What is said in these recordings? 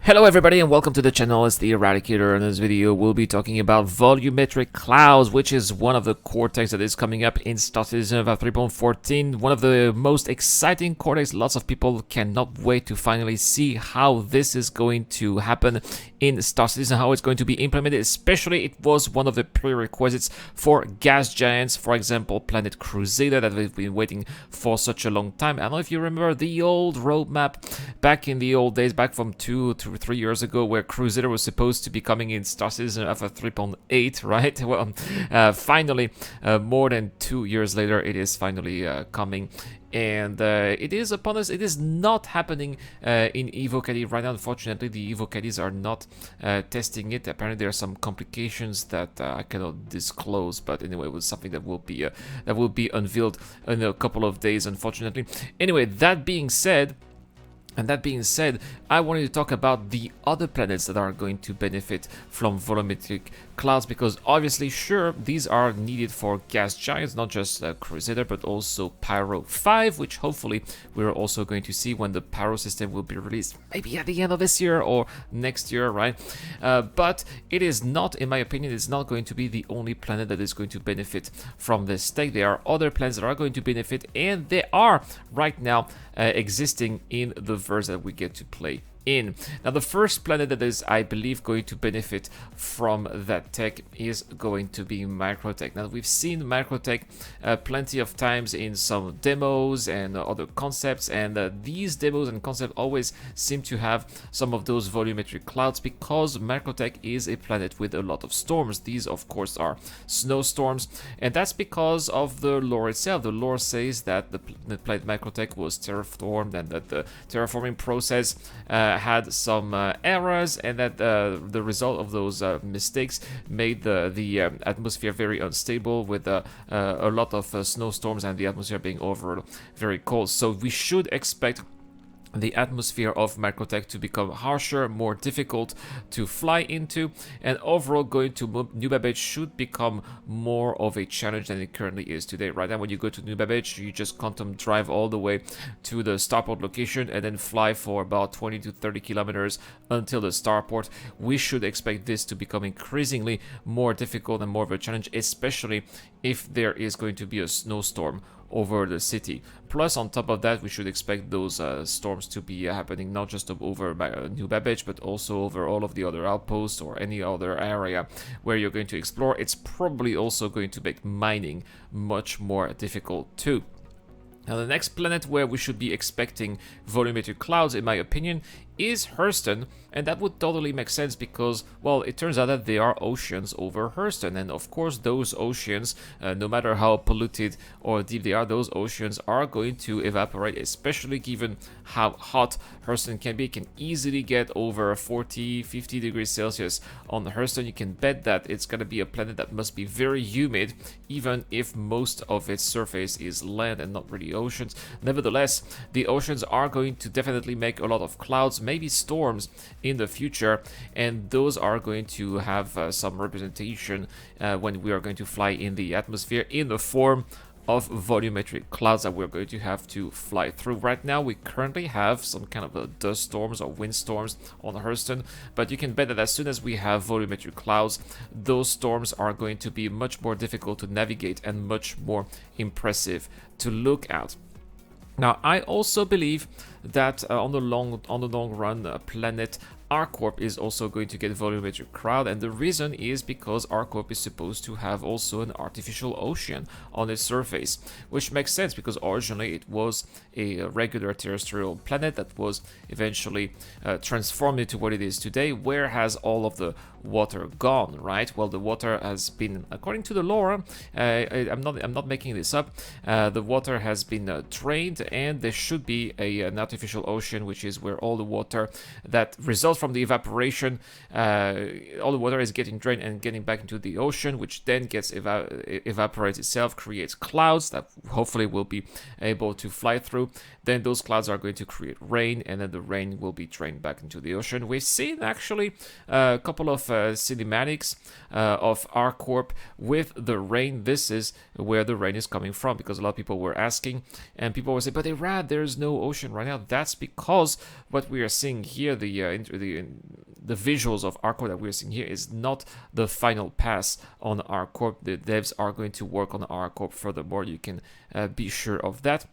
Hello everybody and welcome to the channel. It's the Eradicator. In this video we'll be talking about volumetric clouds, which is one of the core techs that is coming up in Star Citizen 3.14. One of the most exciting core techs. Lots of people cannot wait to finally see how this is going to happen in Star Citizen, how it's going to be implemented. Especially it was one of the prerequisites for gas giants, for example Planet Crusader, that we've been waiting for such a long time. I don't know if you remember the old roadmap back in the old days, back from 2 to 3 years ago, where Crusader was supposed to be coming in Star Citizen Alpha 3.8, right? Well, finally, more than 2 years later, it is finally coming. And it is upon us. It is not happening in Evo Caddy right now. Unfortunately, the Evo Caddies are not testing it. Apparently, there are some complications that I cannot disclose. But anyway, it was something that will be unveiled in a couple of days. Unfortunately. Anyway, that being said, I wanted to talk about the other planets that are going to benefit from volumetric clouds, because obviously, sure, these are needed for gas giants, not just Crusader, but also Pyro 5, which hopefully we're also going to see when the Pyro system will be released, maybe at the end of this year or next year, right? But it is not, in my opinion, it's not going to be the only planet that is going to benefit from this tech. There are other planets that are going to benefit, and they are right now existing in the verse that we get to play in. Now, the first planet that is, I believe, going to benefit from that tech is going to be Microtech. Now, we've seen Microtech plenty of times in some demos and other concepts, and these demos and concepts always seem to have some of those volumetric clouds, because Microtech is a planet with a lot of storms. These, of course, are snowstorms, and that's because of the lore itself. The lore says that the planet Microtech was terraformed, and that the terraforming process had some errors, and that the result of those mistakes made the atmosphere very unstable, with a lot of snowstorms and the atmosphere being overall very cold. So we should expect the atmosphere of Microtech to become harsher, more difficult to fly into, and overall going to New Babbage should become more of a challenge than it currently is today. Right now, when you go to New Babbage, you just quantum drive all the way to the starport location and then fly for about 20 to 30 kilometers until the starport. We should expect this to become increasingly more difficult and more of a challenge, especially if there is going to be a snowstorm over the city. Plus, on top of that, we should expect those storms to be happening not just over New Babbage, but also over all of the other outposts or any other area where you're going to explore. It's probably also going to make mining much more difficult too. Now, the next planet where we should be expecting volumetric clouds, in my opinion, is Hurston, and that would totally make sense because, well, it turns out that there are oceans over Hurston, and of course those oceans, no matter how polluted or deep they are, those oceans are going to evaporate, especially given how hot Hurston can be. It can easily get over 40-50 degrees Celsius on Hurston. You can bet that it's going to be a planet that must be very humid, even if most of its surface is land and not really oceans. Nevertheless, the oceans are going to definitely make a lot of clouds, maybe storms in the future, and those are going to have some representation when we are going to fly in the atmosphere in the form of volumetric clouds that we're going to have to fly through. Right now, we currently have some kind of dust storms or wind storms on Hurston, but you can bet that as soon as we have volumetric clouds, those storms are going to be much more difficult to navigate and much more impressive to look at. Now, I also believe that on the long run, planet ArcCorp is also going to get volumetric cloud, and the reason is because ArcCorp is supposed to have also an artificial ocean on its surface, which makes sense because originally it was a regular terrestrial planet that was eventually transformed into what it is today. Where has all of the water gone, right? Well, the water has been, according to the lore, I'm not making this up, the water has been drained, and there should be an artificial ocean, which is where all the water that results from the evaporation, all the water is getting drained and getting back into the ocean, which then gets evaporates itself, creates clouds that hopefully will be able to fly through. Then those clouds are going to create rain, and then the rain will be drained back into the ocean. We've seen actually a couple of cinematics of ArcCorp with the rain. This is where the rain is coming from, because a lot of people were asking, and people were saying, but Irad, there's no ocean right now. That's because what we are seeing here, the the visuals of ArcCorp that we're seeing here is not the final pass on ArcCorp. The devs are going to work on ArcCorp furthermore. You can be sure of that.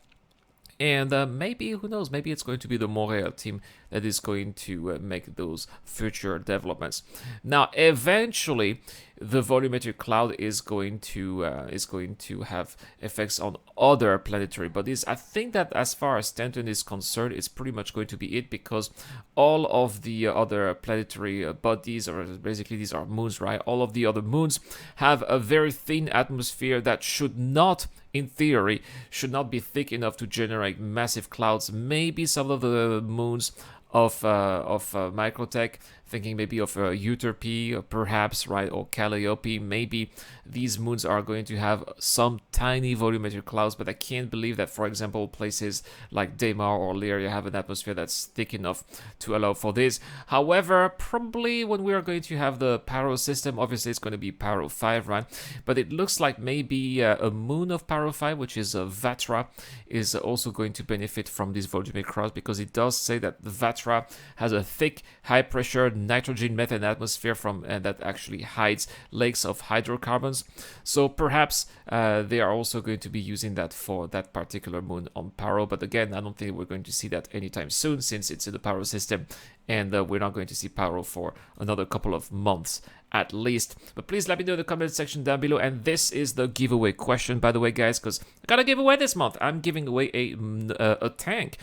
And maybe, who knows, maybe it's going to be the Montreal team that is going to make those future developments. Now, eventually, the volumetric cloud is going to have effects on other planetary bodies. I think that as far as Stanton is concerned, it's pretty much going to be it, because all of the other planetary bodies, or basically these are moons, right? All of the other moons have a very thin atmosphere that should not, in theory, should not be thick enough to generate massive clouds. Maybe some of the moons of Microtech, thinking maybe of Euterpe, perhaps, right, or Calliope. Maybe these moons are going to have some tiny volumetric clouds, but I can't believe that, for example, places like Daymar or Lyria have an atmosphere that's thick enough to allow for this. However, probably when we are going to have the Paro system, obviously it's going to be Paro 5, right? But it looks like maybe a moon of Paro 5, which is Vatra, is also going to benefit from these volumetric clouds, because it does say that the Vatra has a thick, high-pressure nitrogen methane atmosphere and that actually hides lakes of hydrocarbons. So perhaps they are also going to be using that for that particular moon on Paro. But again, I don't think we're going to see that anytime soon, since it's in the Paro system, and we're not going to see Paro for another couple of months at least. But please let me know in the comment section down below. And this is the giveaway question, by the way, guys, because I got a giveaway this month. I'm giving away a tank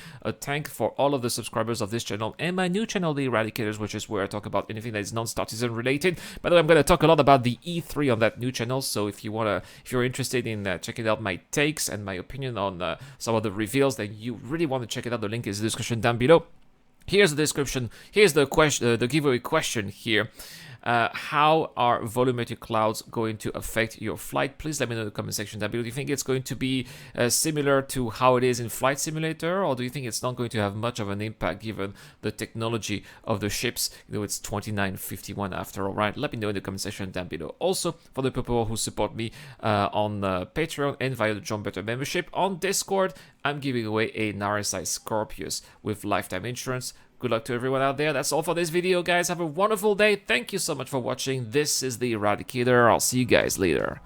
for all of the subscribers of this channel and my new channel, The Eradicators, which is where I talk about anything that is non-Startisan related. By the way, I'm going to talk a lot about the E3 on that new channel, so if you're interested in checking out my takes and my opinion on some of the reveals, then you really want to check it out. The link is in the description down below. Here's the description. Here's the question, the giveaway question here. How are volumetric clouds going to affect your flight? Please let me know in the comment section down below. Do you think it's going to be similar to how it is in Flight Simulator, or do you think it's not going to have much of an impact given the technology of the ships? You know, it's 2951 after all, right? Let me know in the comment section down below. Also, for the people who support me on Patreon and via the John Better membership on Discord, I'm giving away a RSI Scorpius with lifetime insurance. Good luck to everyone out there. That's all for this video, guys. Have a wonderful day. Thank you so much for watching. This is the Eradicator. I'll see you guys later.